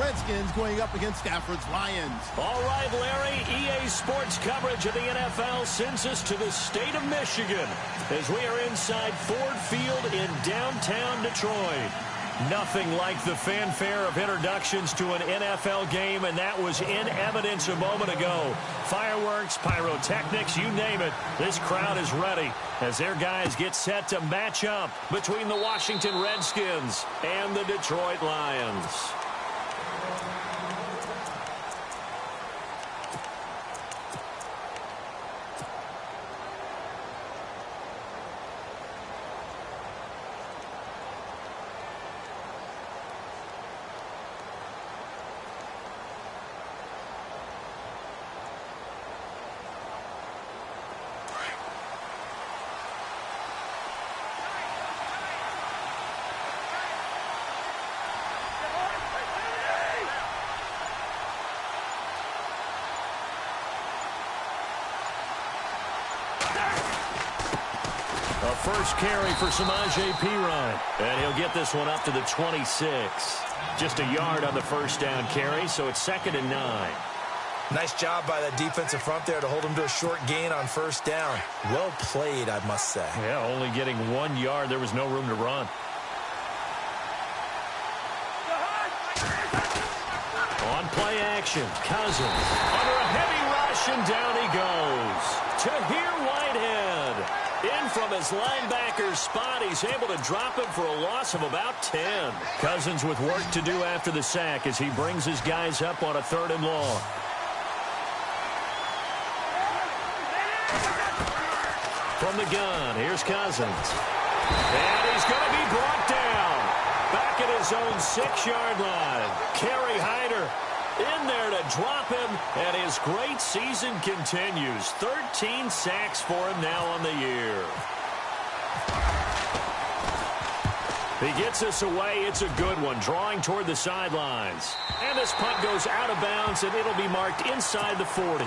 Redskins going up against Stafford's Lions. All right, Larry, EA Sports coverage of the NFL sends us to the state of Michigan as we are inside Ford Field in downtown Detroit. Nothing like the fanfare of introductions to an NFL game, and that was in evidence a moment ago. Fireworks, pyrotechnics, you name it. This crowd is ready as their guys get set to match up between the Washington Redskins and the Detroit Lions. A first carry for Samaje Perine. And he'll get this one up to the 26. Just a yard on the first down carry, so it's 2nd and 9. Nice job by that defensive front there to hold him to a short gain on first down. Well played, I must say. Yeah, only getting 1 yard. There was no room to run. On play action, Cousins. Under a heavy rush, and down he goes. Tahir Whitehead. In from his linebacker spot, he's able to drop him for a loss of about 10. Cousins with work to do after the sack as he brings his guys up on a 3rd and long. From the gun, here's Cousins. And he's going to be brought down. Back at his own 6-yard line. Kerry Hyder in there to drop him, and his great season continues. 13 sacks for him now on the year. He gets us away. It's a good one, drawing toward the sidelines. And this punt goes out of bounds, and it'll be marked inside the 40.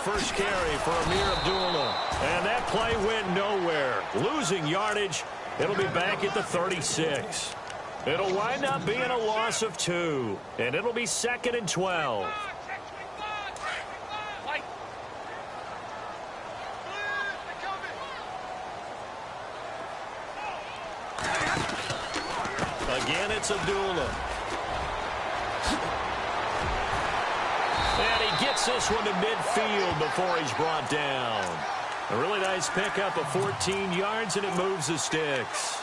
First carry for Amir Abdullah. And that play went nowhere. Losing yardage. It'll be back at the 36. It'll wind up being a loss of 2. And it'll be 2nd and 12. Again, it's Abdullah. And he gets this one to midfield before he's brought down. A really nice pickup of 14 yards, and it moves the sticks.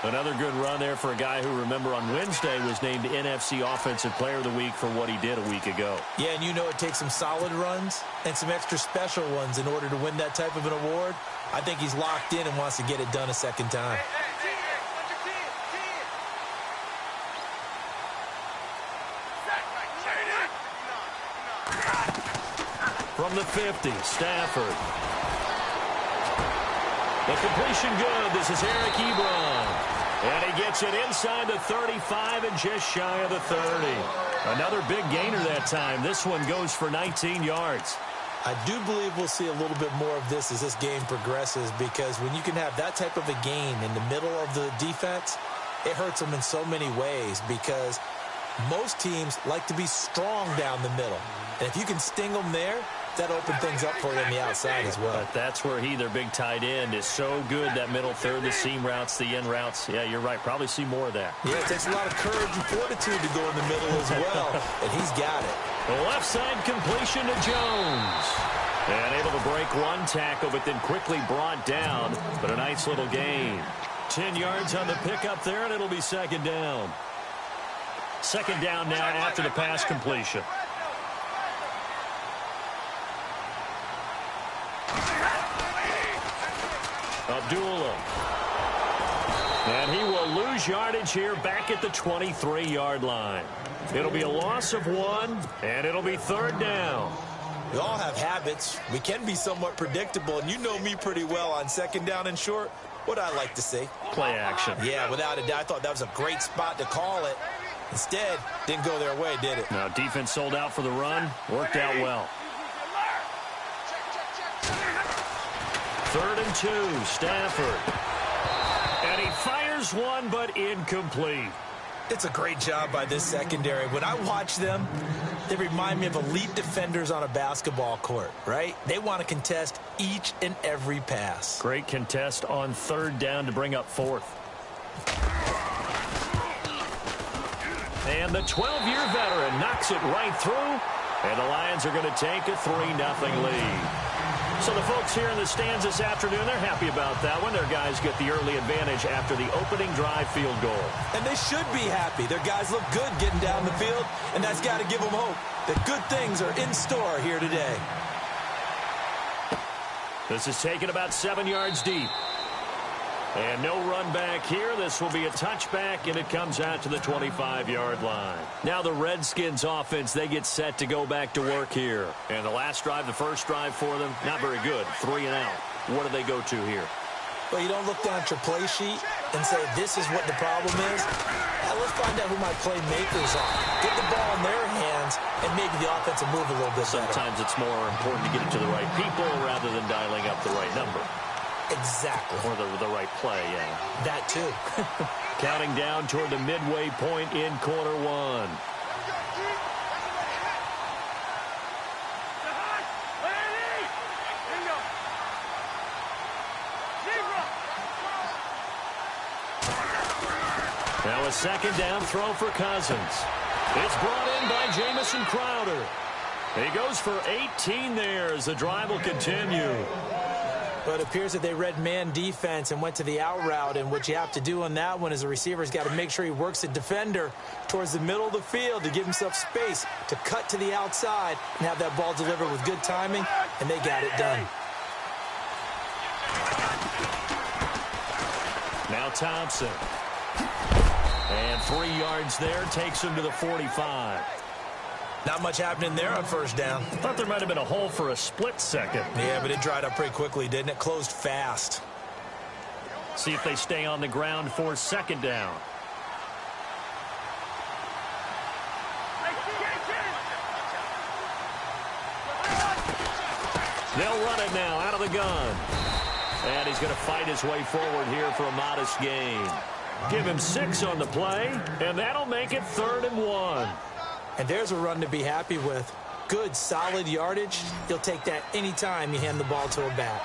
Another good run there for a guy who, remember, on Wednesday was named NFC Offensive Player of the Week for what he did a week ago. Yeah, and you know it takes some solid runs and some extra special ones in order to win that type of an award. I think he's locked in and wants to get it done a second time. From the 50, Stafford. The completion good. This is Eric Ebron. And he gets it inside the 35 and just shy of the 30. Another big gainer that time. This one goes for 19 yards. I do believe we'll see a little bit more of this as this game progresses, because when you can have that type of a gain in the middle of the defense, it hurts them in so many ways, because most teams like to be strong down the middle. And if you can sting them there, that opened things up for you on the outside as well. But that's where their big tight end, is so good, that middle third, the seam routes, the in routes. Yeah, you're right. Probably see more of that. Yeah, it takes a lot of courage and fortitude to go in the middle as well, and he's got it. The left side completion to Jones. And able to break one tackle, but then quickly brought down. But a nice little gain. 10 yards on the pickup there, and it'll be 2nd down. 2nd down now after the pass completion. Abdullah. And he will lose lose yardage here back at the 23-yard line. It'll be a loss of 1, and it'll be 3rd down. We all have habits. We can be somewhat predictable, and you know me pretty well on 2nd down and short. What I like to say? Play action. Yeah, without a doubt. I thought that was a great spot to call it. Instead, didn't go their way, did it? Now, defense sold out for the run. Worked out well. 3rd and 2, Stafford. And he fires one, but incomplete. It's a great job by this secondary. When I watch them, they remind me of elite defenders on a basketball court, right? They want to contest each and every pass. Great contest on 3rd down to bring up 4th. And the 12-year veteran knocks it right through, and the Lions are going to take a 3-0 lead. So the folks here in the stands this afternoon, they're happy about that one. Their guys get the early advantage after the opening drive field goal. And they should be happy. Their guys look good getting down the field, and that's got to give them hope that good things are in store here today. This is taken about 7 yards deep. And no run back here. This will be a touchback, and it comes out to the 25-yard line. Now the Redskins offense, they get set to go back to work here. And the last drive, the first drive for them, not very good. 3 and out. What do they go to here? Well, you don't look down at your play sheet and say, this is what the problem is. Now, let's find out who my playmakers are. Get the ball in their hands and maybe the offense will move a little bit better. Sometimes it's more important to get it to the right people rather than dialing up the right number. Exactly. Or the right play, yeah. That too. Counting down toward the midway point in quarter 1. Now a 2nd down throw for Cousins. It's brought in by Jamison Crowder. He goes for 18 there as the drive will continue. But it appears that they read man defense and went to the out route, and what you have to do on that one is the receiver's got to make sure he works the defender towards the middle of the field to give himself space to cut to the outside and have that ball delivered with good timing, and they got it done. Now Thompson. And 3 yards there takes him to the 45. Not much happening there on 1st down. Thought there might have been a hole for a split second. Yeah, but it dried up pretty quickly, didn't it? Closed fast. See if they stay on the ground for 2nd down. They'll run it now out of the gun. And he's going to fight his way forward here for a modest gain. Give him 6 on the play, and that'll make it 3rd and 1. And there's a run to be happy with. Good, solid yardage. You'll take that anytime you hand the ball to a back.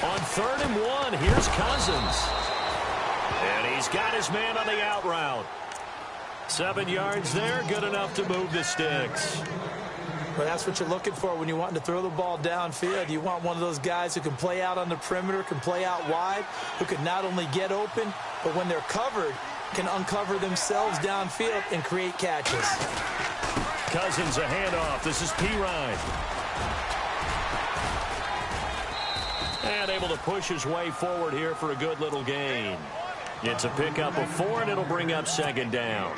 On 3rd and 1, here's Cousins. And he's got his man on the out route. 7 yards there, good enough to move the sticks. Well, that's what you're looking for when you want to throw the ball downfield. You want one of those guys who can play out on the perimeter, can play out wide, who can not only get open, but when they're covered, can uncover themselves downfield and create catches. Cousins a handoff. This is Pirine. And able to push his way forward here for a good little gain. It's a pickup of 4, and it'll bring up 2nd down.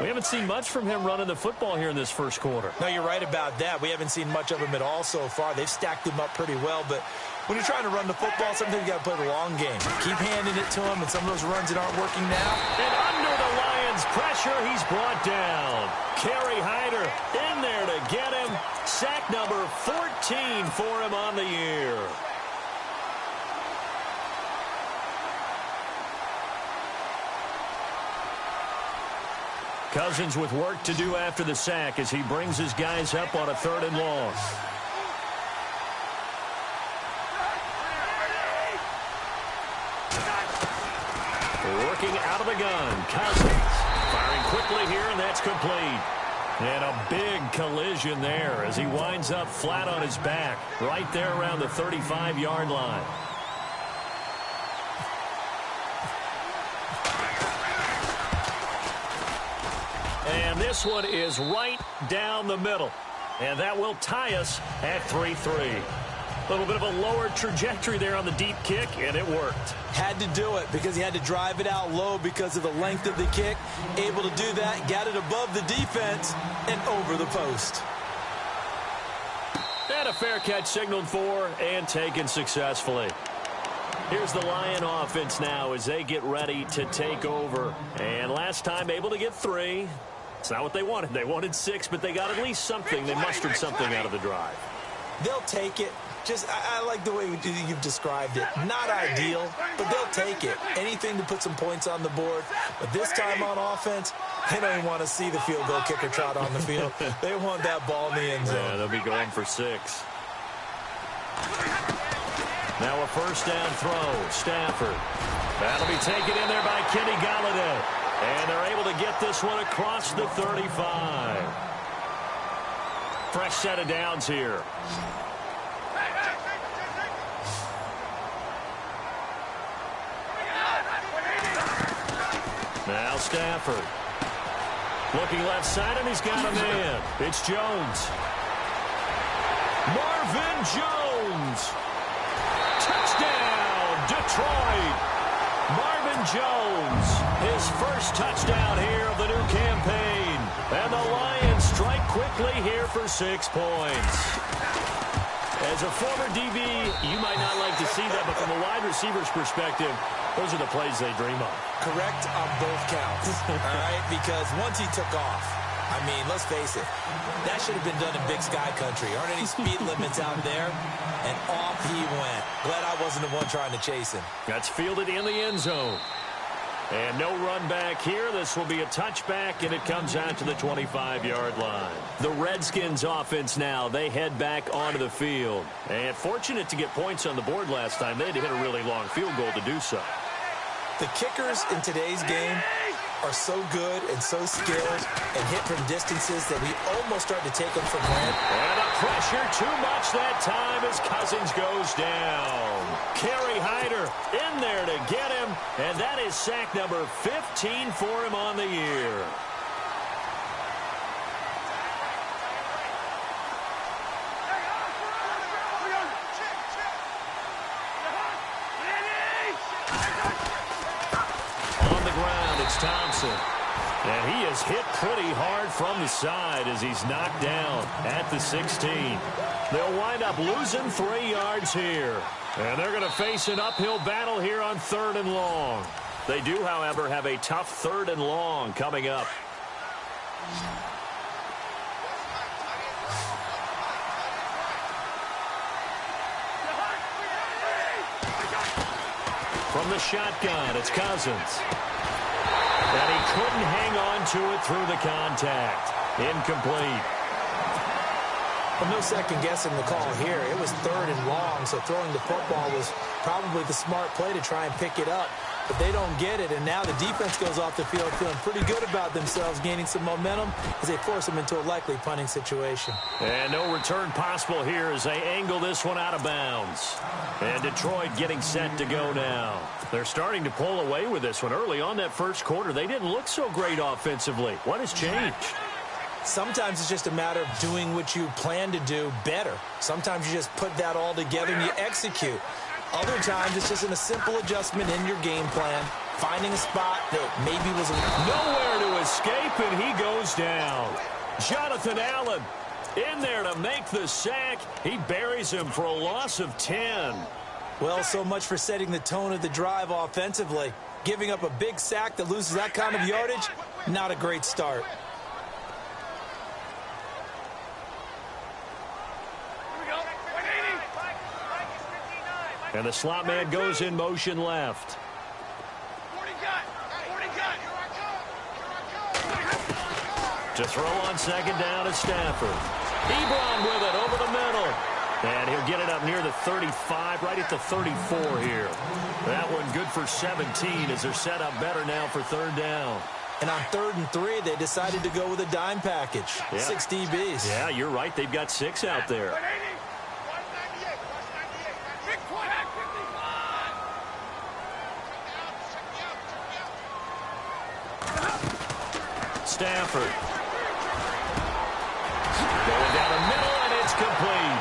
We haven't seen much from him running the football here in this first quarter. No, you're right about that. We haven't seen much of him at all so far. They've stacked him up pretty well, but when you're trying to run the football, sometimes you got to play the long game. Keep handing it to him, and some of those runs that aren't working now. And under the Lions' pressure, he's brought down. Kerry Hyder in there to get him. Sack number 14 for him on the year. Cousins with work to do after the sack as he brings his guys up on a 3rd and long. Working out of the gun, Cousins firing quickly here, and that's complete. And a big collision there as he winds up flat on his back right there around the 35-yard line. And this one is right down the middle. And that will tie us at 3-3. A little bit of a lower trajectory there on the deep kick, and it worked. Had to do it because he had to drive it out low because of the length of the kick. Able to do that, got it above the defense, and over the post. And a fair catch signaled for and taken successfully. Here's the Lion offense now as they get ready to take over. And last time able to get 3. It's not what they wanted. They wanted 6, but they got at least something. They mustered something out of the drive. They'll take it. Just, I like the way you've described it. Not ideal, but they'll take it. Anything to put some points on the board. But this time on offense, they don't even want to see the field goal kicker trot on the field. They want that ball in the end zone. Yeah, they'll be going for 6. Now a first down throw. Stafford. That'll be taken in there by Kenny Golladay. And they're able to get this one across the 35. Fresh set of downs here. Now Stafford. Looking left side, and he's got a man. It's Jones. Marvin Jones. Touchdown, Detroit. Marvin Jones, his first touchdown here of the new campaign. And the Lions strike quickly here for 6 points. As a former DB, you might not like to see that, but from a wide receiver's perspective, those are the plays they dream of. Correct on both counts, all right? Because once he took off, I mean, let's face it, that should have been done in Big Sky Country. Aren't any speed limits out there? And off he went. Glad I wasn't the one trying to chase him. That's fielded in the end zone. And no run back here. This will be a touchback, and it comes out to the 25-yard line. The Redskins offense now, they head back onto the field. And fortunate to get points on the board last time. They had to hit a really long field goal to do so. The kickers in today's game are so good and so skilled and hit from distances that we almost start to take them for granted. And the pressure too much that time as Cousins goes down. Kerry Hyder in there to get him, and that is sack number 15 for him on the year. Thompson. And he is hit pretty hard from the side as he's knocked down at the 16. They'll wind up losing 3 yards here. And they're going to face an uphill battle here on 3rd and long. They do, however, have a tough 3rd and long coming up. From the shotgun, it's Cousins. And he couldn't hang on to it through the contact. Incomplete. Well, no second guessing the call here. It was 3rd and long, so throwing the football was probably the smart play to try and pick it up. But they don't get it, and now the defense goes off the field feeling pretty good about themselves, gaining some momentum as they force them into a likely punting situation. And no return possible here as they angle this one out of bounds. And Detroit getting set to go now. They're starting to pull away with this one. Early on that first quarter, they didn't look so great offensively. What has changed? Sometimes it's just a matter of doing what you plan to do better. Sometimes you just put that all together and you execute. Other times it's just a simple adjustment in your game plan, finding a spot that maybe was nowhere to escape, and he goes down. Jonathan Allen in there to make the sack. He buries him for a loss of 10. Well, so much for setting the tone of the drive offensively. Giving up a big sack that loses that kind of yardage, not a great start. And the slot man goes in motion left. To throw on second down is Stafford. Ebron with it over the middle. And he'll get it up near the 35, right at the 34 here. That one good for 17 as they're set up better now for 3rd down. And on 3rd and 3, they decided to go with a dime package. Yeah. 6 DBs. Yeah, you're right. They've got 6 out there. Stafford. Going down the middle, and it's complete.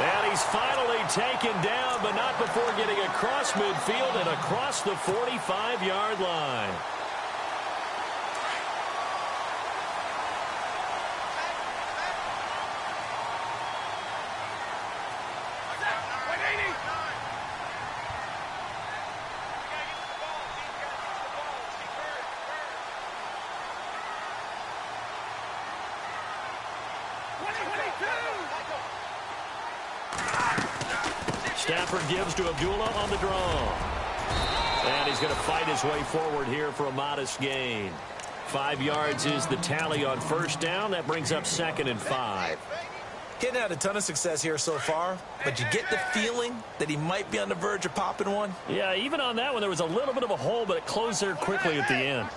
And he's finally taken down, but not before getting across midfield and across the 45-yard line. Stafford gives to Abdullah on the draw. And he's going to fight his way forward here for a modest gain. 5 yards is the tally on first down. That brings up 2nd and 5. Hitting had a ton of success here so far, but you get the feeling that he might be on the verge of popping one. Yeah, even on that one, there was a little bit of a hole, but it closed there quickly at the end.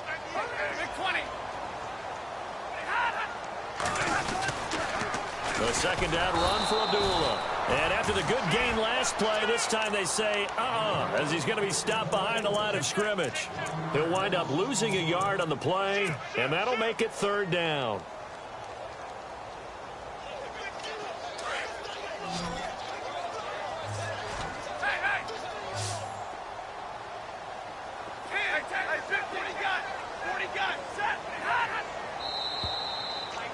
The 2nd down run for Abdullah. And after the good gain last play, this time they say, as he's going to be stopped behind the line of scrimmage. He'll wind up losing a yard on the play, and that'll make it 3rd down.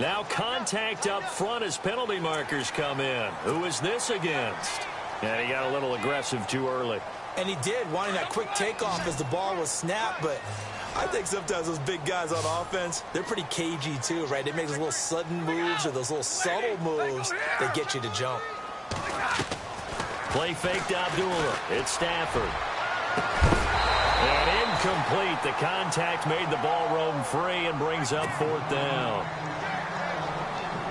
Now contact up front as penalty markers come in. Who is this against? And he got a little aggressive too early. And he did, wanting that quick takeoff as the ball was snapped, but I think sometimes those big guys on offense, they're pretty cagey too, right? They make those little sudden moves or those little subtle moves that get you to jump. Play fake to Abdullah. It's Stafford. And incomplete. The contact made the ball roam free and brings up 4th down.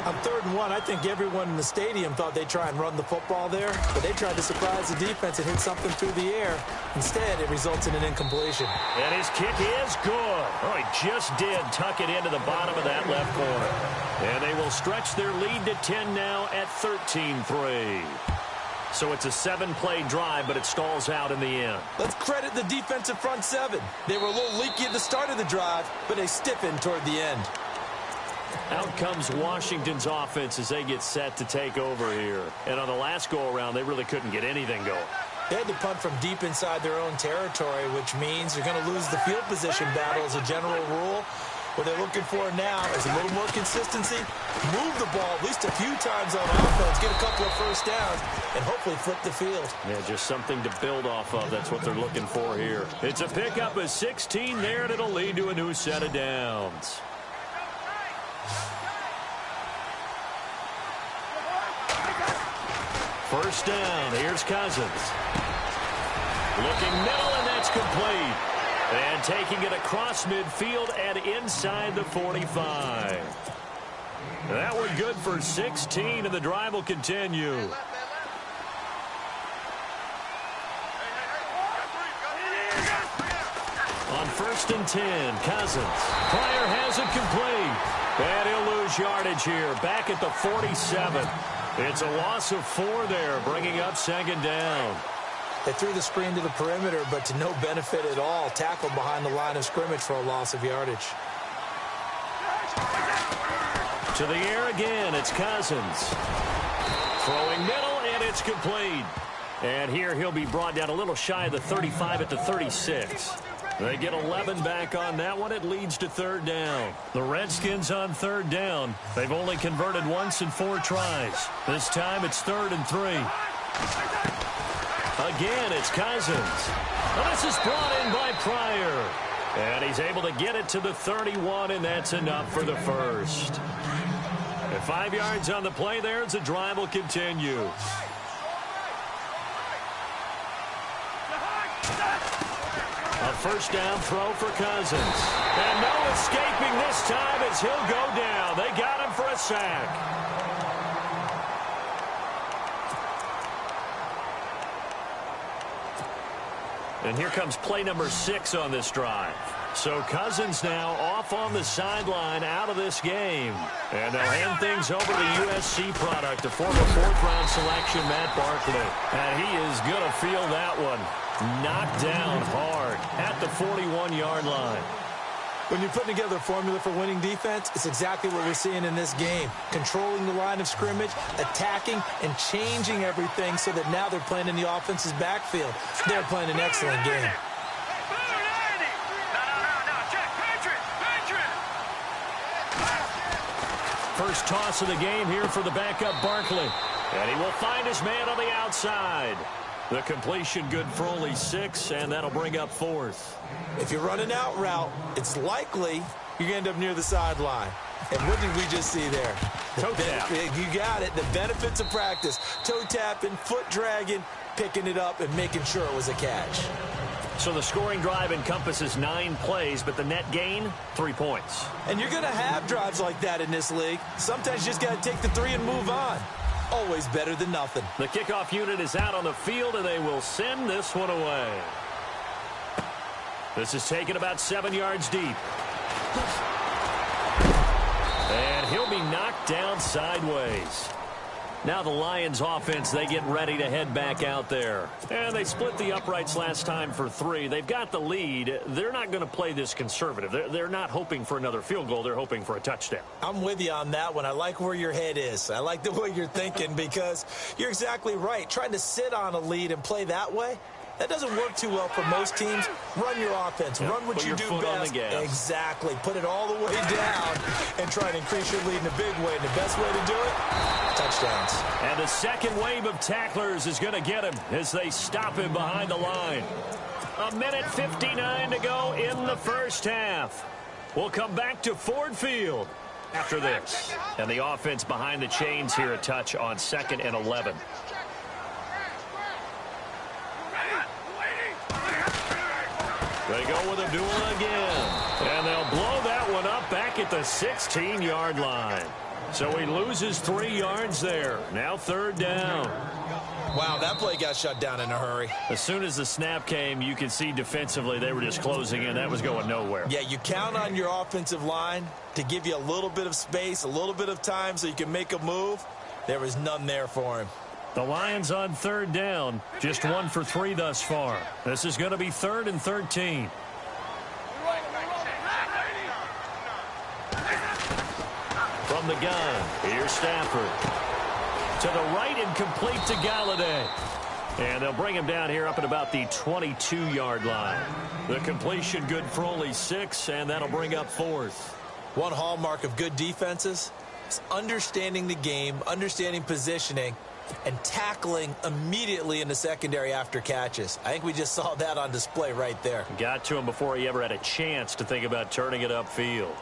On 3rd and 1, I think everyone in the stadium thought they'd try and run the football there, but they tried to surprise the defense and hit something through the air. Instead, it results in an incompletion. And his kick is good. Oh, he just did tuck it into the bottom of that left corner. And they will stretch their lead to 10 now at 13-3. So it's a 7-play drive, but it stalls out in the end. Let's credit the defensive front 7. They were a little leaky at the start of the drive, but they stiffened toward the end. Out comes Washington's offense as they get set to take over here. And on the last go-around, they really couldn't get anything going. They had to punt from deep inside their own territory, which means they're going to lose the field position battle as a general rule. What they're looking for now is a little more consistency, move the ball at least a few times on offense, get a couple of first downs, and hopefully flip the field. Yeah, just something to build off of. That's what they're looking for here. It's a pickup of 16 there, and it'll lead to a new set of downs. First down, here's Cousins. Looking middle, and that's complete. And taking it across midfield and inside the 45. That one good for 16, and the drive will continue. On 1st and 10, Cousins. Pryor has it complete. And he'll lose yardage here, back at the 47. It's a loss of 4 there, bringing up 2nd down. They threw the screen to the perimeter, but to no benefit at all. Tackled behind the line of scrimmage for a loss of yardage. To the air again, it's Cousins. Throwing middle, and it's complete. And here he'll be brought down a little shy of the 35 at the 36. They get 11 back on that one. It leads to 3rd down. The Redskins on 3rd down. They've only converted once in 4 tries. This time it's 3rd and 3. Again, it's Cousins. Well, this is brought in by Pryor. And he's able to get it to the 31, and that's enough for the first. And 5 yards on the play there as the drive will continue. A first down throw for Cousins. And no escaping this time as he'll go down. They got him for a sack. And here comes play number 6 on this drive. So Cousins now off on the sideline out of this game. And they'll hand things over to USC product, a former 4th-round selection, Matt Barkley. And he is going to feel that one. Knocked down hard at the 41-yard line. When you're putting together a formula for winning defense, it's exactly what we're seeing in this game. Controlling the line of scrimmage, attacking, and changing everything so that now they're playing in the offense's backfield. They're playing an excellent game. First toss of the game here for the backup Barkley. And he will find his man on the outside. The completion good for only 6, and that'll bring up 4th. If you're running out route, it's likely you're going to end up near the sideline. And what did we just see there? Toe tap. You got it. The benefits of practice. Toe tapping, foot dragging, picking it up, and making sure it was a catch. So the scoring drive encompasses 9 plays, but the net gain, 3 points. And you're going to have drives like that in this league. Sometimes you just got to take the 3 and move on. Always better than nothing. The kickoff unit is out on the field, and they will send this one away. This is taken about 7 yards deep. And he'll be knocked down sideways. Now the Lions offense, they get ready to head back out there. And they split the uprights last time for 3. They've got the lead. They're not going to play this conservative. They're not hoping for another field goal. They're hoping for a touchdown. I'm with you on that one. I like where your head is. I like the way you're thinking because you're exactly right. Trying to sit on a lead and play that way, that doesn't work too well for most teams. Run your offense. Run what you do best. Exactly. Put it all the way down and try and increase your lead in a big way. And the best way to do it, touchdowns. And the second wave of tacklers is going to get him as they stop him behind the line. 1:59 to go in the first half. We'll come back to Ford Field after this. And the offense behind the chains here, a touch on 2nd and 11. They go with a duel again. And they'll blow that one up back at the 16-yard line. So he loses 3 yards there. Now 3rd down. Wow, that play got shut down in a hurry. As soon as the snap came, you could see defensively they were just closing in. That was going nowhere. Yeah, you count on your offensive line to give you a little bit of space, a little bit of time so you can make a move. There was none there for him. The Lions on 3rd down, just 1 for 3 thus far. This is going to be 3rd and 13. From the gun, here's Stafford. To the right and complete to Galladay. And they'll bring him down here up at about the 22-yard line. The completion good for only 6, and that'll bring up 4th. One hallmark of good defenses is understanding the game, understanding positioning, and tackling immediately in the secondary after catches. I think we just saw that on display right there. Got to him before he ever had a chance to think about turning it upfield.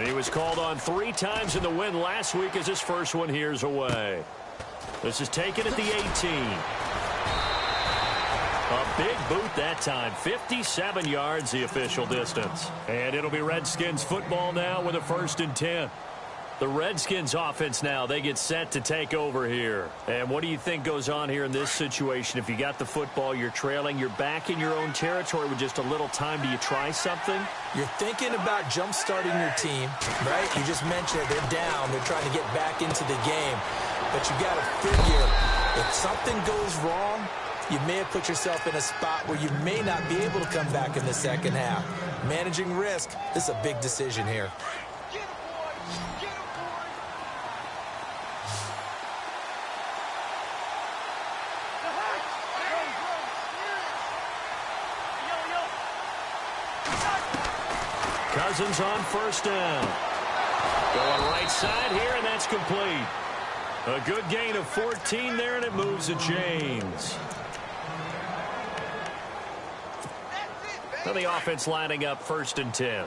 He was called on 3 times in the win last week as his first one here's away. This is taken at the 18. A big boot that time. 57 yards the official distance. And it'll be Redskins football now with a 1st and 10. The Redskins offense now, they get set to take over here. And what do you think goes on here in this situation? If you got the football, you're trailing, you're back in your own territory with just a little time. Do you try something? You're thinking about jump-starting your team, right? You just mentioned it. They're down. They're trying to get back into the game. But you got to figure if something goes wrong, you may have put yourself in a spot where you may not be able to come back in the second half. Managing risk, this is a big decision here. Cousins on 1st down. Going right side here, and that's complete. A good gain of 14 there, and it moves the chains. Now the offense lining up 1st and 10.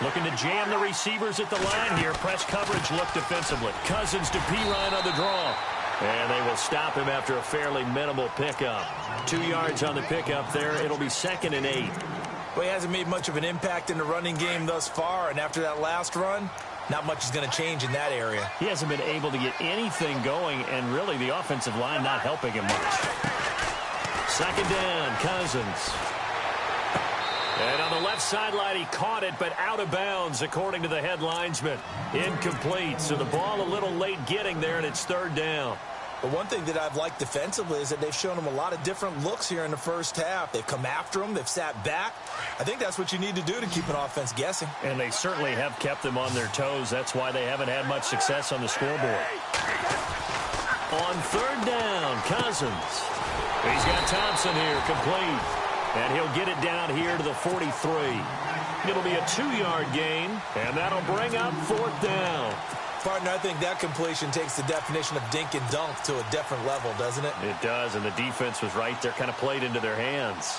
Looking to jam the receivers at the line here. Press coverage look defensively. Cousins to Pirine on the draw. And they will stop him after a fairly minimal pickup. 2 yards on the pickup there. It'll be 2nd and 8. Well, he hasn't made much of an impact in the running game thus far, and after that last run, not much is going to change in that area. He hasn't been able to get anything going, and really the offensive line not helping him much. Second down, Cousins. And on the left sideline, he caught it, but out of bounds, according to the head linesman. Incomplete, so the ball a little late getting there, and it's third down. But one thing that I've liked defensively is that they've shown him a lot of different looks here in the first half. They've come after him. They've sat back. I think that's what you need to do to keep an offense guessing. And they certainly have kept them on their toes. That's why they haven't had much success on the scoreboard. On third down, Cousins. He's got Thompson here, complete. And he'll get it down here to the 43. It'll be a 2-yard gain, and that'll bring up fourth down. Partner, I think that completion takes the definition of dink and dunk to a different level, doesn't it? It does, and the defense was right there, kind of played into their hands.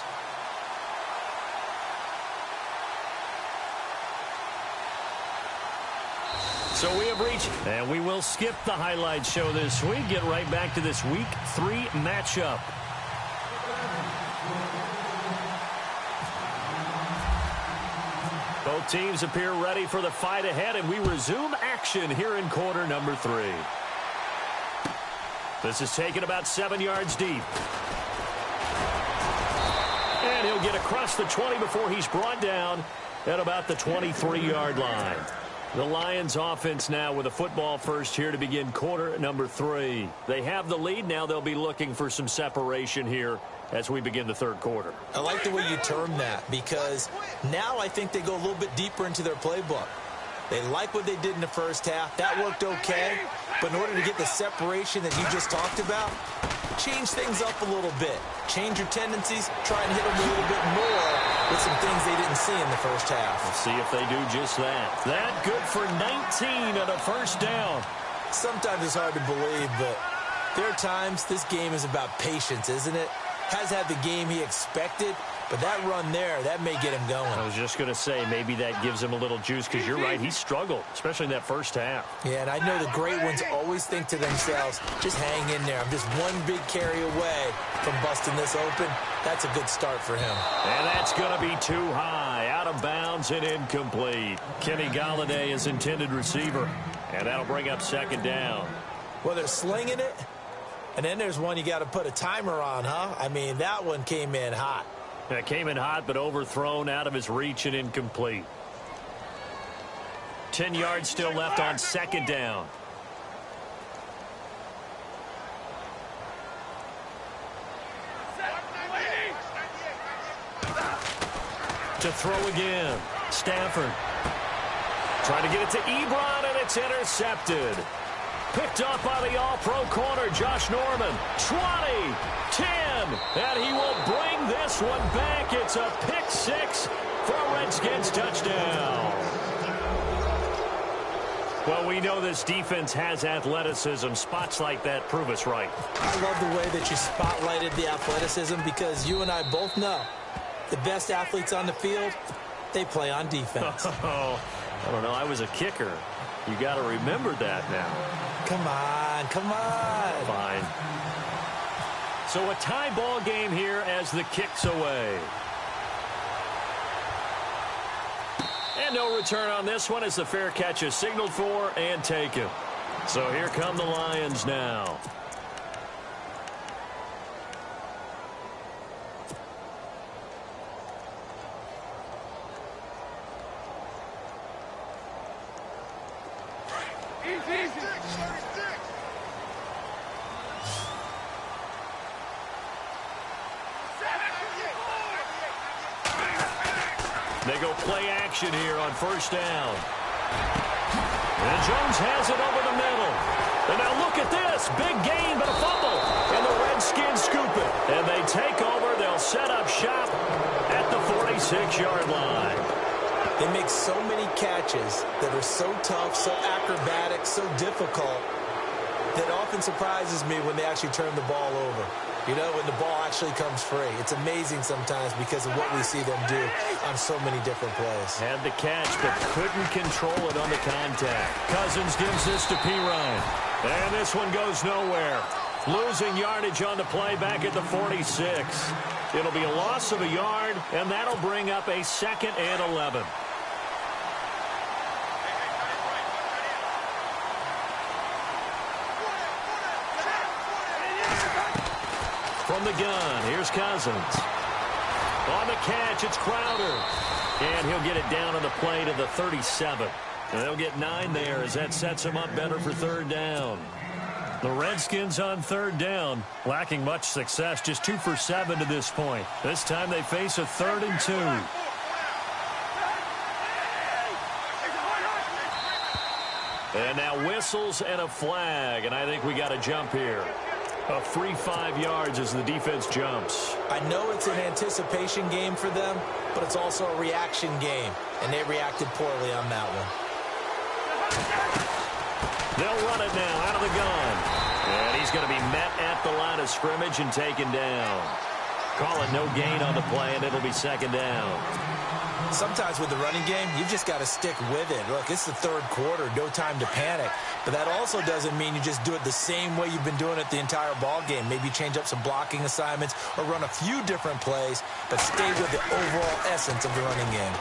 So we have reached, and we will skip the highlight show this week. Get right back to this Week 3 matchup. Both teams appear ready for the fight ahead, and we resume action here in quarter number 3. This is taken about 7 yards deep. And he'll get across the 20 before he's brought down at about the 23-yard line. The Lions offense now with a football first here to begin quarter number 3. They have the lead. Now they'll be looking for some separation here as we begin the third quarter. I like the way you term that, because now I think they go a little bit deeper into their playbook. They like what they did in the first half. That worked okay. But in order to get the separation that you just talked about, change things up a little bit. Change your tendencies. Try and hit them a little bit more with some things they didn't see in the first half. We'll see if they do just that. That good for 19 on a first down. Sometimes it's hard to believe, but there are times this game is about patience, isn't it? Has had the game he expected, but that run there, that may get him going. I was just going to say, maybe that gives him a little juice, because you're right, he struggled, especially in that first half. Yeah, and I know the great ones always think to themselves, just hang in there. I'm just one big carry away from busting this open. That's a good start for him. And that's going to be too high, out of bounds and incomplete. Kenny Golladay is intended receiver, and that'll bring up second down. Well, they're slinging it. And then there's one you got to put a timer on, huh? I mean, that one came in hot. It came in hot, but overthrown, out of his reach and incomplete. 10 yards still left on second down. To throw again. Stafford. Trying to get it to Ebron, and it's intercepted. Picked up by the all-pro corner, Josh Norman. 20, 10, and he will bring this one back. It's a pick six for a Redskins touchdown. Well, we know this defense has athleticism. Spots like that prove us right. I love the way that you spotlighted the athleticism, because you and I both know the best athletes on the field, they play on defense. Oh, I don't know. I was a kicker. You got to remember that now. Come on, come on. Fine. So a tie ball game here as the kick's away. And no return on this one as the fair catch is signaled for and taken. So here come the Lions now. They go play action here on first down. And Jones has it over the middle. And now look at this. Big gain, but a fumble. And the Redskins scoop it. And they take over. They'll set up shop at the 46-yard line. They make so many catches that are so tough, so acrobatic, so difficult, that often surprises me when they actually turn the ball over. You know, when the ball actually comes free. It's amazing sometimes because of what we see them do on so many different plays. Had the catch, but couldn't control it on the contact. Cousins gives this to P. Ryan. And this one goes nowhere. Losing yardage on the play back at the 46. It'll be a loss of a yard, and that'll bring up a 2nd and 11. From the gun, here's Cousins. On the catch, it's Crowder. And he'll get it down on the play to the 37. And they'll get 9 there as that sets them up better for 3rd down. The Redskins on 3rd down, lacking much success, just 2 for 7 to this point. This time they face a 3rd and 2. And now whistles and a flag, and I think we got a jump here. A free 5 yards as the defense jumps. I know it's an anticipation game for them, but it's also a reaction game, and they reacted poorly on that one. They'll run it now out of the gun. And he's going to be met at the line of scrimmage and taken down. Call it no gain on the play, and it'll be 2nd down. Sometimes with the running game, you've just got to stick with it. Look, it's the 3rd quarter, no time to panic. But that also doesn't mean you just do it the same way you've been doing it the entire ball game. Maybe change up some blocking assignments or run a few different plays, but stay with the overall essence of the running game.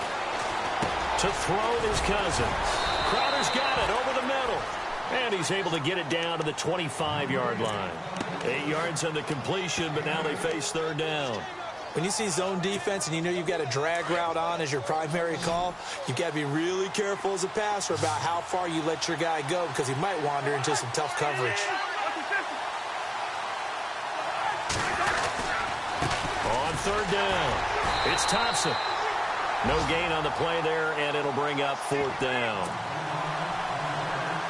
To throw is Cousins. Crowder's got it over the middle. And he's able to get it down to the 25-yard line. 8 yards on the completion, but now they face 3rd down. When you see zone defense and you know you've got a drag route on as your primary call, you've got to be really careful as a passer about how far you let your guy go because he might wander into some tough coverage. On 3rd down, it's Thompson. No gain on the play there, and it'll bring up 4th down.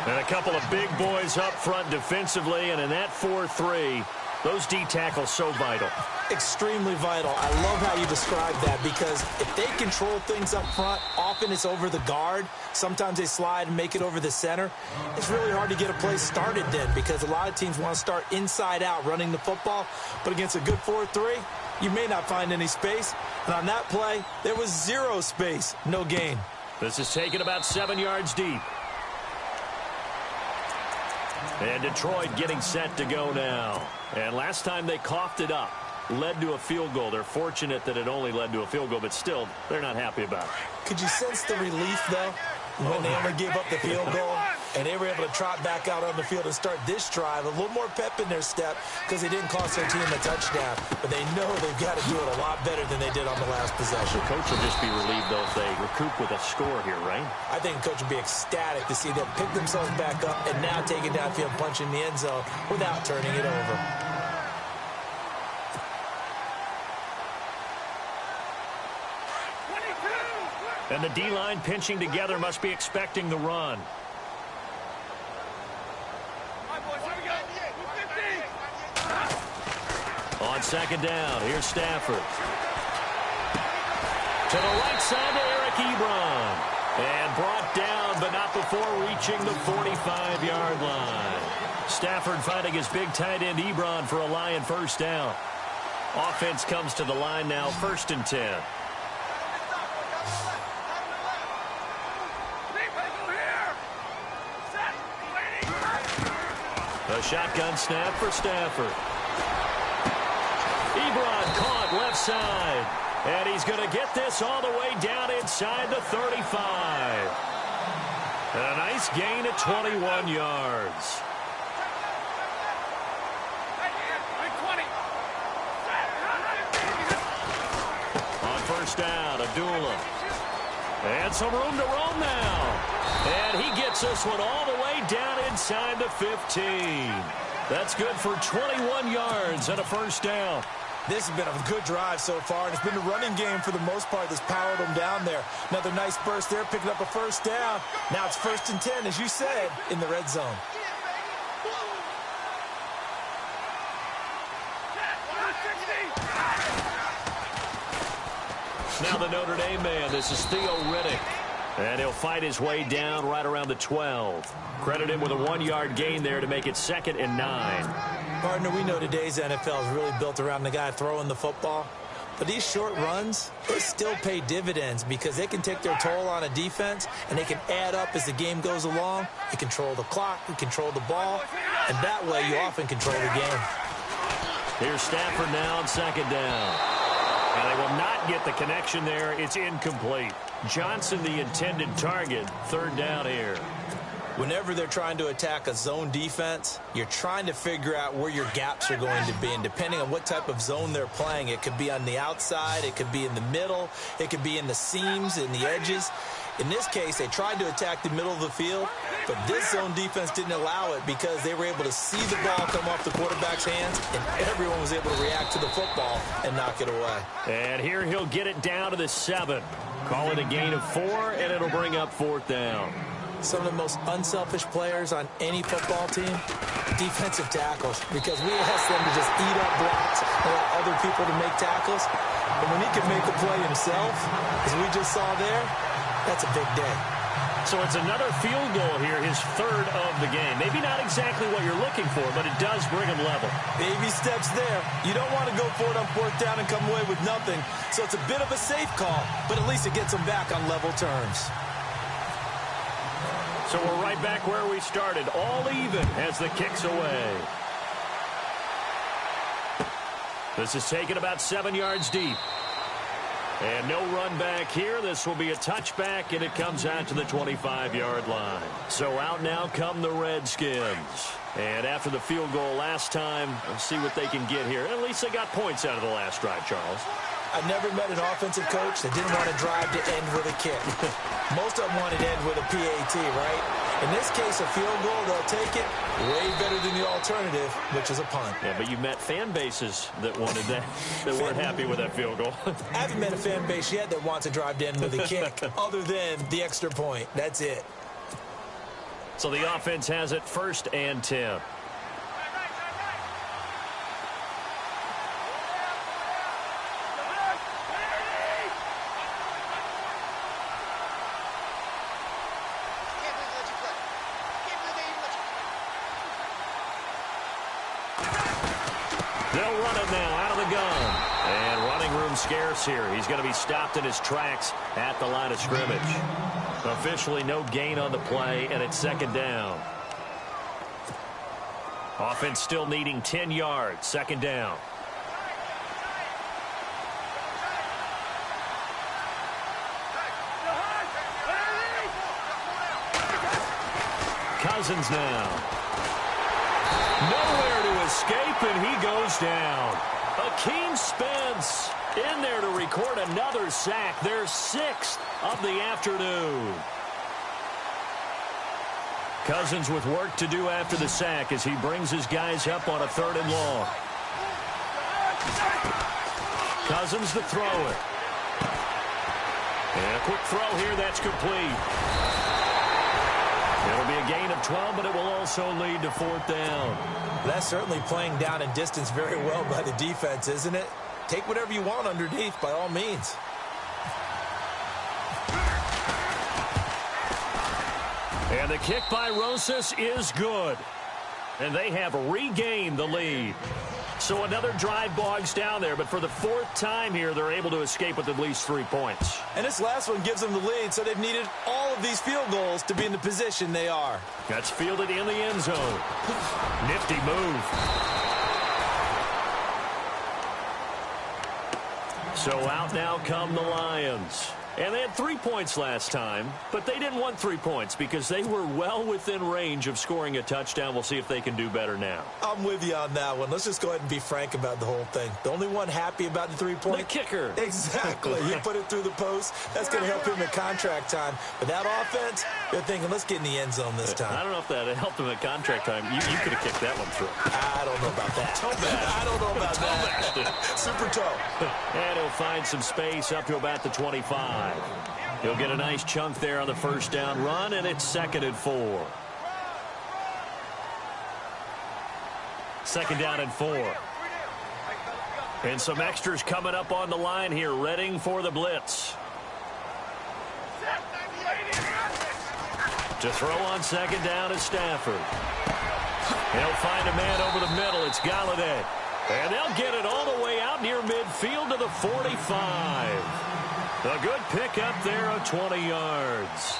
And a couple of big boys up front defensively, and in that 4-3, those D tackles so vital. Extremely vital. I love how you describe that because if they control things up front, often it's over the guard. Sometimes they slide and make it over the center. It's really hard to get a play started then because a lot of teams want to start inside out running the football. But against a good 4-3, you may not find any space. And on that play, there was 0 space, no gain. This is taken about 7 yards deep. And Detroit getting set to go now. And last time they coughed it up, led to a field goal. They're fortunate that it only led to a field goal, but still, they're not happy about it. Could you sense the relief, though, when they only gave up the field goal and they were able to trot back out on the field and start this drive? A little more pep in their step because they didn't cost their team a touchdown, but they know they've got to do it a lot better than they did on the last possession. The coach will just be relieved, though, if they recoup with a score here, right? I think the coach will be ecstatic to see them pick themselves back up and now take it downfield, punching the end zone without turning it over. And the D-line pinching together must be expecting the run. On 2nd down, here's Stafford. To the right side to Eric Ebron. And brought down, but not before reaching the 45-yard line. Stafford finding his big tight end Ebron for a Lion 1st down. Offense comes to the line now, 1st and 10. A shotgun snap for Stafford. Ebron caught left side. And he's going to get this all the way down inside the 35. A nice gain at 21 yards. On 1st down, Abdullah. And some room to roam now. And he gets this one all the way down inside the 15. That's good for 21 yards and a 1st down. This has been a good drive so far, and it's been the running game for the most part that's powered them down there. Another nice burst there, picking up a 1st down. Now it's 1st and 10, as you said, in the red zone. Now the Notre Dame man, this is Theo Riddick. And he'll fight his way down right around the 12. Credit him with a 1-yard gain there to make it 2nd and 9. Partner, we know today's NFL is really built around the guy throwing the football. But these short runs, they still pay dividends because they can take their toll on a defense and they can add up as the game goes along. You control the clock, you control the ball. And that way, you often control the game. Here's Stafford now on second down. And they will not get the connection there. It's incomplete. Johnson, the intended target. Third down here. Whenever they're trying to attack a zone defense, you're trying to figure out where your gaps are going to be. And depending on what type of zone they're playing, it could be on the outside, it could be in the middle, it could be in the seams, in the edges. In this case, they tried to attack the middle of the field, but this zone defense didn't allow it because they were able to see the ball come off the quarterback's hands, and everyone was able to react to the football and knock it away. And here he'll get it down to the 7. Call it a gain of 4, and it'll bring up 4th down. Some of the most unselfish players on any football team, defensive tackles, because we ask them to just eat up blocks and allow other people to make tackles. But when he can make a play himself, as we just saw there, that's a big day. So it's another field goal here, his 3rd of the game. Maybe not exactly what you're looking for, but it does bring him level. Baby steps there. You don't want to go for it on 4th down and come away with nothing. So it's a bit of a safe call, but at least it gets him back on level terms. So we're right back where we started, all even as the kick's away. This is taken about 7 yards deep. And no run back here. This will be a touchback, and it comes out to the 25-yard line. So out now come the Redskins. And after the field goal last time, let's see what they can get here. At least they got points out of the last drive, Charles. I've never met an offensive coach that didn't want to drive to end with a kick. Most of them want to end with a PAT, right? In this case, a field goal, they'll take it way better than the alternative, which is a punt. Yeah, but you met fan bases that wanted that, that weren't happy with that field goal. I haven't met a fan base yet that wants to drive to end with a kick, other than the extra point. That's it. So the offense has it 1st and 10. They'll run it now out of the gun. And running room scarce here. He's going to be stopped in his tracks at the line of scrimmage. Officially no gain on the play, and it's 2nd down. Offense still needing 10 yards. 2nd down. Cousins now. Nowhere to escape, and he goes down. Akeem Spence in there to record another sack. Their 6th of the afternoon. Cousins with work to do after the sack as he brings his guys up on a 3rd and long. Cousins to throw it. And a quick throw here, that's complete. It'll be a gain of 12, but it will also lead to 4th down. That's certainly playing down in distance very well by the defense, isn't it? Take whatever you want underneath, by all means. And the kick by Rosas is good. And they have regained the lead. So another drive bogs down there, but for the 4th time here, they're able to escape with at least 3 points. And this last one gives them the lead, so they've needed all of these field goals to be in the position they are. That's fielded in the end zone. Nifty move. So out now come the Lions. And they had 3 points last time, but they didn't want 3 points because they were well within range of scoring a touchdown. We'll see if they can do better now. I'm with you on that one. Let's just go ahead and be frank about the whole thing. The only one happy about the 3-point? The kicker. Exactly. He put it through the post. That's going to help him at contract time. But that offense, they're thinking, let's get in the end zone this time. I don't know if that helped him at contract time. You could have kicked that one through. I don't know about that. Toe bash. I don't know about that. Super toe. And he'll find some space up to about the 25. He'll get a nice chunk there on the 1st down run, and it's 2nd and 4. 2nd down and 4. And some extras coming up on the line here, readying for the blitz. To throw on 2nd down is Stafford. He'll find a man over the middle. It's Galladay. And they'll get it all the way out near midfield to the 45. A good pickup there of 20 yards.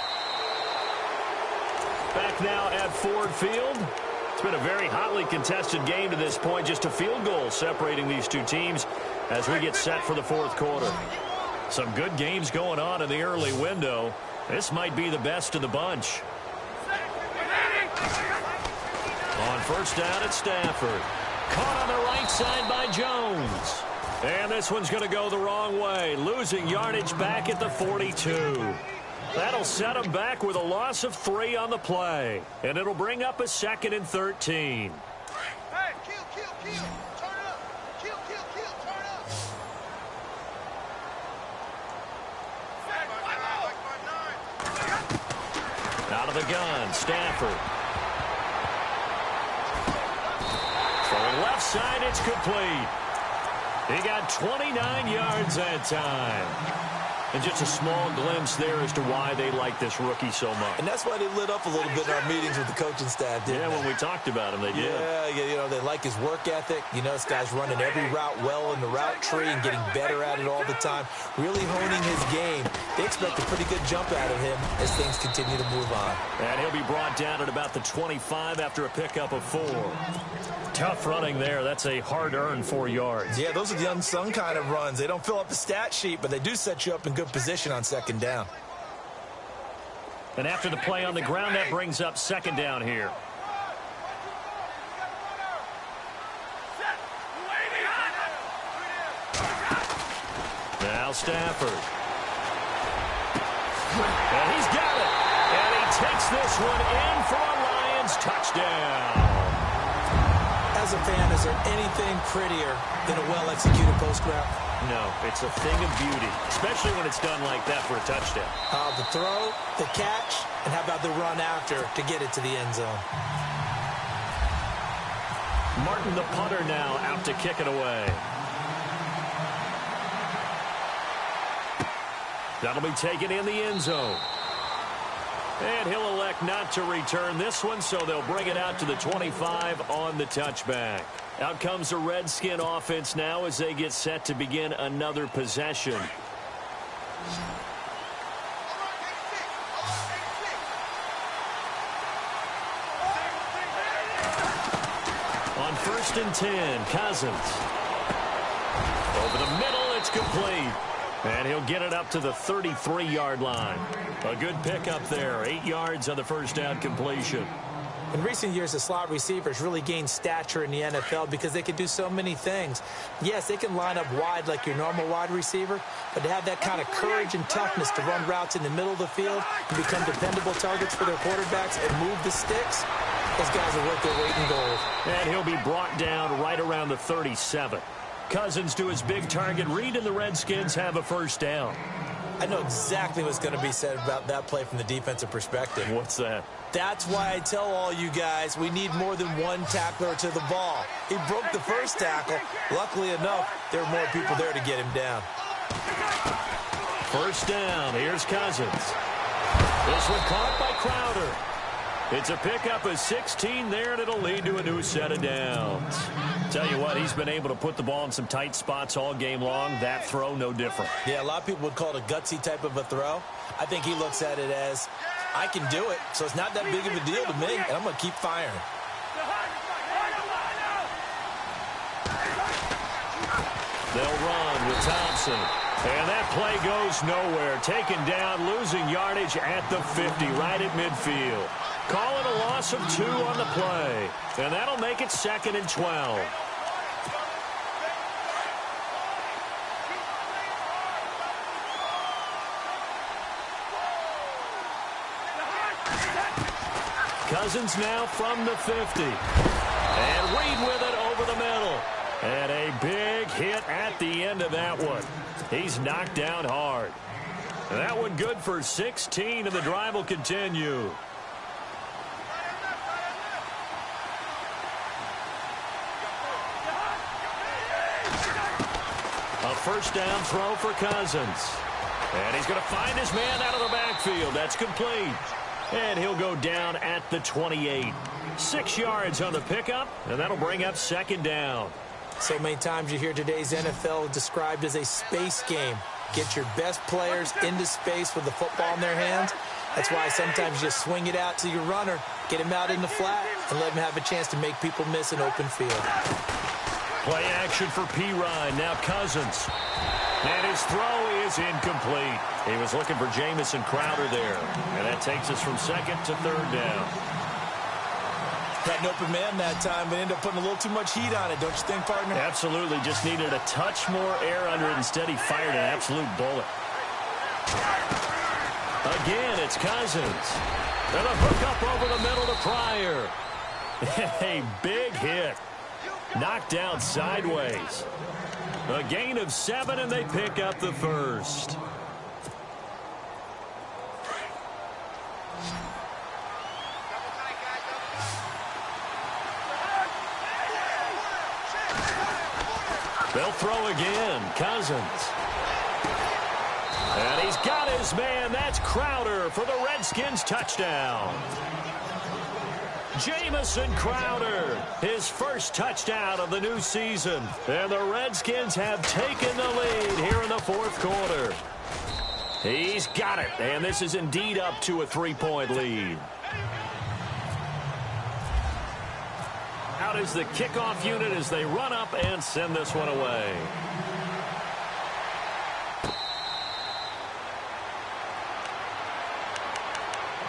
Back now at Ford Field. It's been a very hotly contested game to this point. Just a field goal separating these two teams as we get set for the fourth quarter. Some good games going on in the early window. This might be the best of the bunch. On first down, it's Stafford. Caught on the right side by Jones. And this one's going to go the wrong way. Losing yardage back at the 42. That'll set him back with a loss of 3 on the play. And it'll bring up a 2nd and 13. Hey, kill. Turn up. Kill, turn up. Out of the gun, Stafford. Throwing left side, it's complete. He got 29 yards that time. And just a small glimpse there as to why they like this rookie so much. And that's why they lit up a little bit in our meetings with the coaching staff, didn't they? When we talked about him, they did. Yeah, they like his work ethic. This guy's running every route well in the route tree and getting better at it all the time, really honing his game. They expect a pretty good jump out of him as things continue to move on. And he'll be brought down at about the 25 after a pickup of 4. Tough running there. That's a hard-earned 4 yards. Yeah, those are the unsung kind of runs. They don't fill up the stat sheet, but they do set you up in good position on second down. And after the play on the ground, that brings up second down here. Now Stafford. And he's got it. And he takes this one in for a Lions touchdown. As a fan, is there anything prettier than a well-executed post route? No, it's a thing of beauty, especially when it's done like that for a touchdown. The throw, the catch, and how about the run after to get it to the end zone? Martin, the punter, now out to kick it away. That'll be taken in the end zone. And he'll elect not to return this one, so they'll bring it out to the 25 on the touchback. Out comes the Redskin offense now as they get set to begin another possession. On 1st and 10, Cousins. Over the middle, it's complete. And he'll get it up to the 33-yard line. A good pickup there. 8 yards on the first down completion. In recent years, the slot receivers really gained stature in the NFL because they can do so many things. Yes, they can line up wide like your normal wide receiver, but to have that kind of courage and toughness to run routes in the middle of the field and become dependable targets for their quarterbacks and move the sticks, those guys are worth their weight in gold. And he'll be brought down right around the 37. Cousins to his big target read, and the Redskins have a first down. I know exactly what's going to be said about that play from the defensive perspective. What's that? That's why I tell all you guys we need more than one tackler to the ball. He broke the first tackle. Luckily enough, there were more people there to get him down. First down. Here's Cousins. This one caught by Crowder. It's a pickup of 16 there, and it'll lead to a new set of downs. Tell you what, he's been able to put the ball in some tight spots all game long. That throw, no different. Yeah, a lot of people would call it a gutsy type of a throw. I think he looks at it as, I can do it, so it's not that big of a deal to me, and I'm going to keep firing. They'll run with Thompson. And that play goes nowhere. Taken down, losing yardage at the 50, right at midfield. Call it a loss of 2 on the play. And that'll make it 2nd and 12. Cousins now from the 50. And Reed with it over the middle. And a big hit at the end of that one. He's knocked down hard. And that one good for 16, and the drive will continue. A first down throw for Cousins. And he's going to find his man out of the backfield. That's complete. And he'll go down at the 28. 6 yards on the pickup, and that'll bring up 2nd down. So many times you hear today's NFL described as a space game. Get your best players into space with the football in their hands, That's why sometimes you just swing it out to your runner, get him out in the flat, and let him have a chance to make people miss an open field. Play action for P-Ryan. Now Cousins. And his throw is incomplete. He was looking for Jamison Crowder there. And that takes us from second to third down. Got an open man that time, but ended up putting a little too much heat on it, don't you think, partner? Absolutely. Just needed a touch more air under it. Instead, he fired an absolute bullet. Again, it's Cousins. And a hook up over the middle to Pryor. A big hit. Knocked down sideways. A gain of 7, and they pick up the first. They'll throw again. Cousins. And he's got his man. That's Crowder for the Redskins touchdown. Jamison Crowder, his first touchdown of the new season. And the Redskins have taken the lead here in the fourth quarter. He's got it. And this is indeed up to a 3-point lead. Out is the kickoff unit as they run up and send this one away.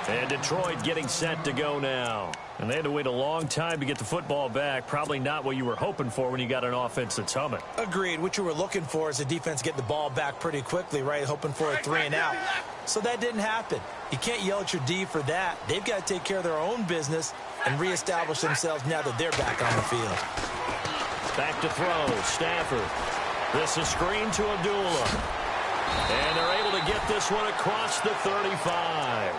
And Detroit getting set to go now. And they had to wait a long time to get the football back. Probably not what you were hoping for when you got an offense that's humming. Agreed. What you were looking for is the defense getting the ball back pretty quickly, right? Hoping for a 3-and-out. So that didn't happen. You can't yell at your D for that. They've got to take care of their own business and reestablish themselves now that they're back on the field. Back to throw. Stafford. This is screen to Abdullah. And they're able to get this one across the 35.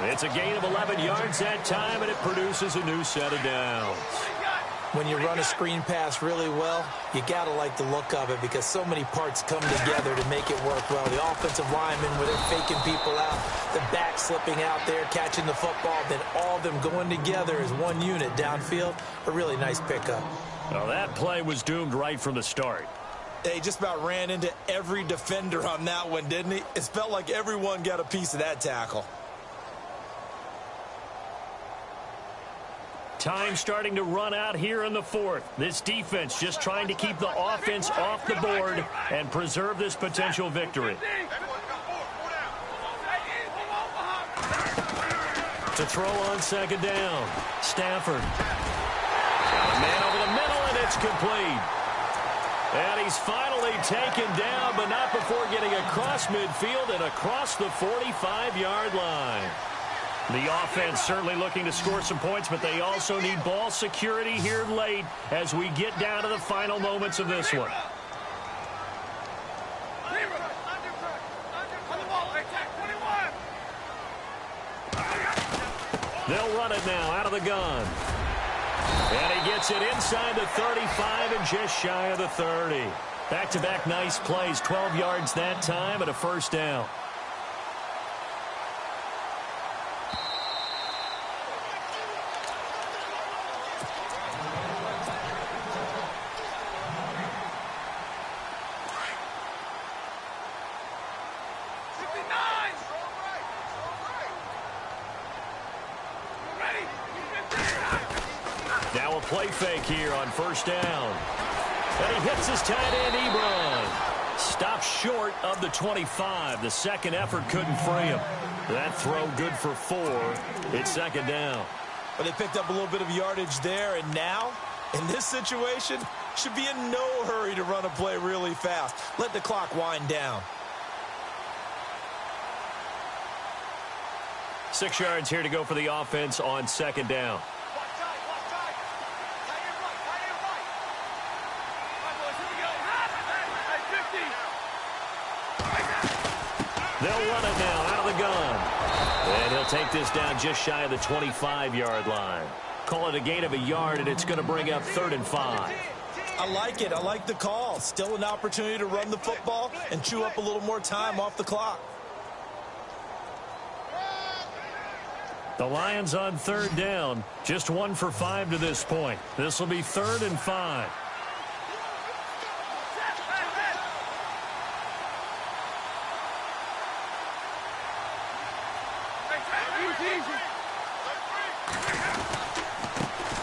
It's a gain of 11 yards that time, and it produces a new set of downs. When you run a screen pass really well, you got to like the look of it because so many parts come together to make it work well. The offensive linemen, where they're faking people out, the back slipping out there, catching the football, then all of them going together as one unit downfield. A really nice pickup. Well, that play was doomed right from the start. They just about ran into every defender on that one, didn't he? It felt like everyone got a piece of that tackle. Time starting to run out here in the fourth. This defense just trying to keep the offense off the board and preserve this potential victory. To throw on second down. Stafford. Got a man over the middle, and it's complete. And he's finally taken down, but not before getting across midfield and across the 45-yard line. The offense certainly looking to score some points, but they also need ball security here late as we get down to the final moments of this one. They'll run it now out of the gun. And he gets it inside the 35 and just shy of the 30. Back-to-back nice plays, 12 yards that time and a first down. Now a play fake here on first down. And he hits his tight end, Ebron. Stopped short of the 25. The second effort couldn't free him. That throw good for 4. It's second down. But they picked up a little bit of yardage there, and now, in this situation, should be in no hurry to run a play really fast. Let the clock wind down. 6 yards here to go for the offense on second down. They'll run it now out of the gun. And he'll take this down just shy of the 25-yard line. Call it a gain of a yard, and it's going to bring up 3rd and 5. I like it. I like the call. Still an opportunity to run the football and chew up a little more time off the clock. The Lions on 3rd down. Just 1 for 5 to this point. This will be 3rd and 5.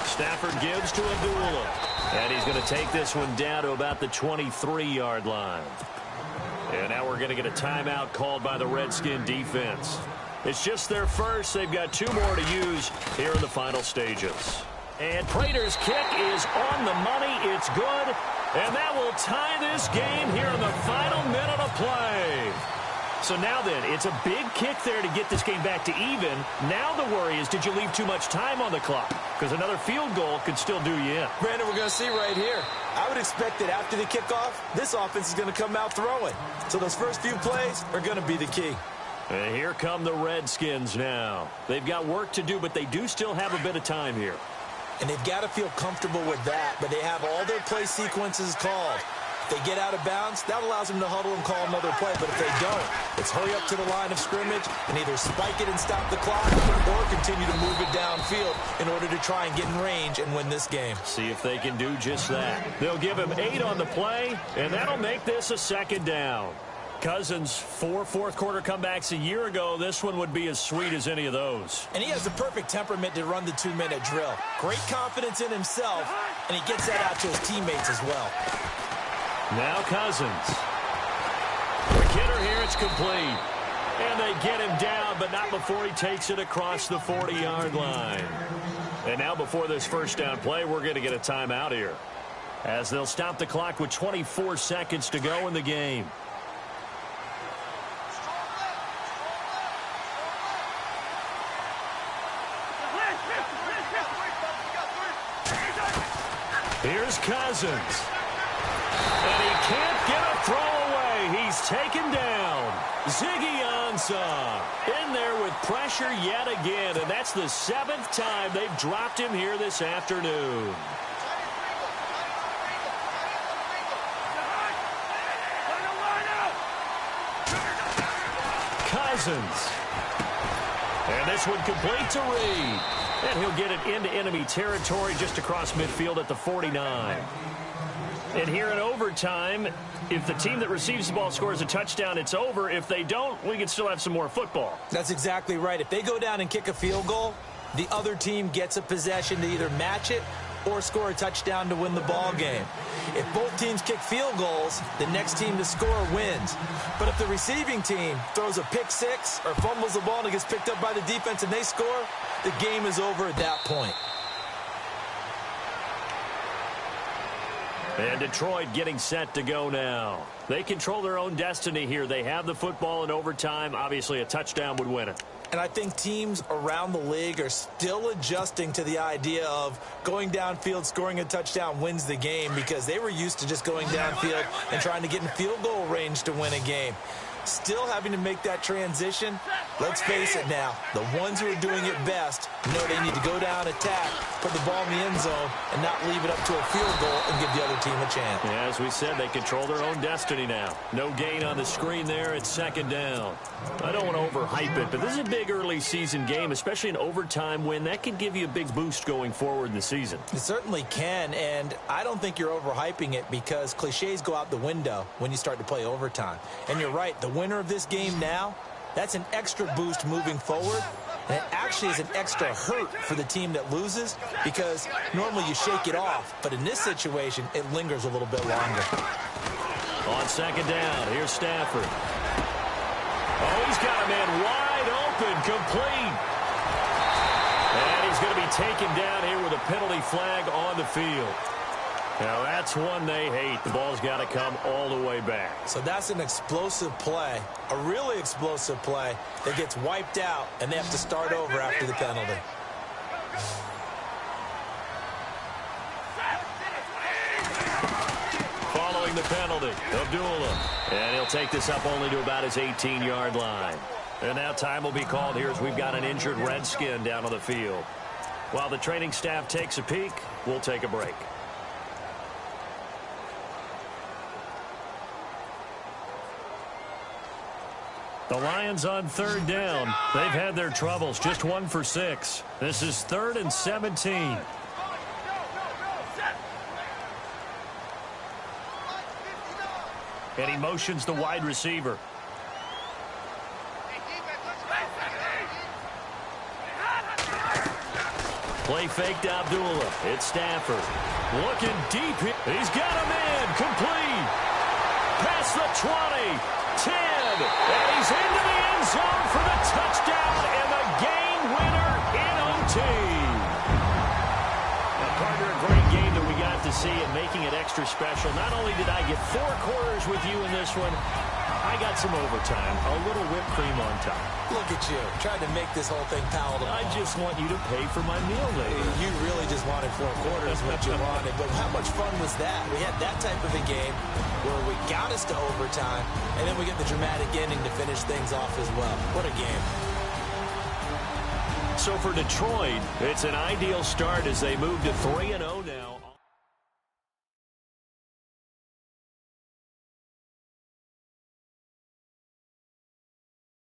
Stafford gives to Abdullah. And he's going to take this one down to about the 23-yard line. And now we're going to get a timeout called by the Redskin defense. It's just their first. They've got 2 more to use here in the final stages. And Prater's kick is on the money. It's good. And that will tie this game here in the final minute of play. So now then, it's a big kick there to get this game back to even. Now the worry is, did you leave too much time on the clock? Because another field goal could still do you in. Brandon, we're going to see right here. I would expect that after the kickoff, this offense is going to come out throwing. So those first few plays are going to be the key. And here come the Redskins now. They've got work to do, but they do still have a bit of time here. And they've got to feel comfortable with that, but they have all their play sequences called. If they get out of bounds, that allows them to huddle and call another play. But if they don't, it's hurry up to the line of scrimmage and either spike it and stop the clock or continue to move it downfield in order to try and get in range and win this game. See if they can do just that. They'll give him 8 on the play, and that'll make this a second down. Cousins, 4 fourth-quarter comebacks a year ago. This one would be as sweet as any of those. And he has the perfect temperament to run the 2-minute drill. Great confidence in himself, and he gets that out to his teammates as well. Now Cousins. The kidder here, it's complete. And they get him down, but not before he takes it across the 40-yard line. And now before this first down play, we're going to get a timeout here, as they'll stop the clock with 24 seconds to go in the game. Here's Cousins. And he can't get a throw away. He's taken down. Ziggy Ansah in there with pressure yet again. And that's the 7th time they've dropped him here this afternoon. Cousins. And this one complete to Reed. And he'll get it into enemy territory just across midfield at the 49. And here in overtime, if the team that receives the ball scores a touchdown, it's over. If they don't, we can still have some more football. That's exactly right. If they go down and kick a field goal, the other team gets a possession to either match it or score a touchdown to win the ball game. If both teams kick field goals, the next team to score wins. But if the receiving team throws a pick six or fumbles the ball and it gets picked up by the defense and they score, the game is over at that point. And Detroit getting set to go now. They control their own destiny here. They have the football in overtime. Obviously, a touchdown would win it. And I think teams around the league are still adjusting to the idea of going downfield, scoring a touchdown wins the game, because they were used to just going downfield and trying to get in field goal range to win a game. Still having to make that transition. Let's face it now, the ones who are doing it best know they need to go down, attack, put the ball in the end zone, and not leave it up to a field goal and give the other team a chance. Yeah, as we said, they control their own destiny now. No gain on the screen there. It's second down. I don't want to overhype it, but this is a big early season game, especially an overtime win. That can give you a big boost going forward in the season. It certainly can, and I don't think you're overhyping it, because cliches go out the window when you start to play overtime. And you're right, the winner of this game now, that's an extra boost moving forward, and it actually is an extra hurt for the team that loses, because normally you shake it off, but in this situation, it lingers a little bit longer. On second down, here's Stafford. Oh, he's got a man wide open, complete. And he's going to be taken down here with a penalty flag on the field. Now, that's one they hate. The ball's got to come all the way back. So that's an explosive play, a really explosive play that gets wiped out, and they have to start over after the penalty. Following the penalty, Abdullah. And he'll take this up only to about his 18-yard line. And now time will be called here as we've got an injured Redskin down on the field. While the training staff takes a peek, we'll take a break. The Lions on third down. They've had their troubles, just 1 for 6. This is 3rd and 17. And he motions the wide receiver. Play fake to Abdullah. It's Stafford. Looking deep here. He's got him in. Complete. Past the 20. 10. And he's into the end zone for the touchdown and the game winner in OT. Now, partner, a great game that we got to see and making it extra special. Not only did I get 4 quarters with you in this one, I got some overtime, a little whipped cream on top. Look at you, trying to make this whole thing palatable. I just want you to pay for my meal later. You really just wanted 4 quarters, what you wanted. But how much fun was that? We had that type of a game where we got us to overtime, and then we get the dramatic ending to finish things off as well. What a game. So for Detroit, it's an ideal start as they move to 3-0 now.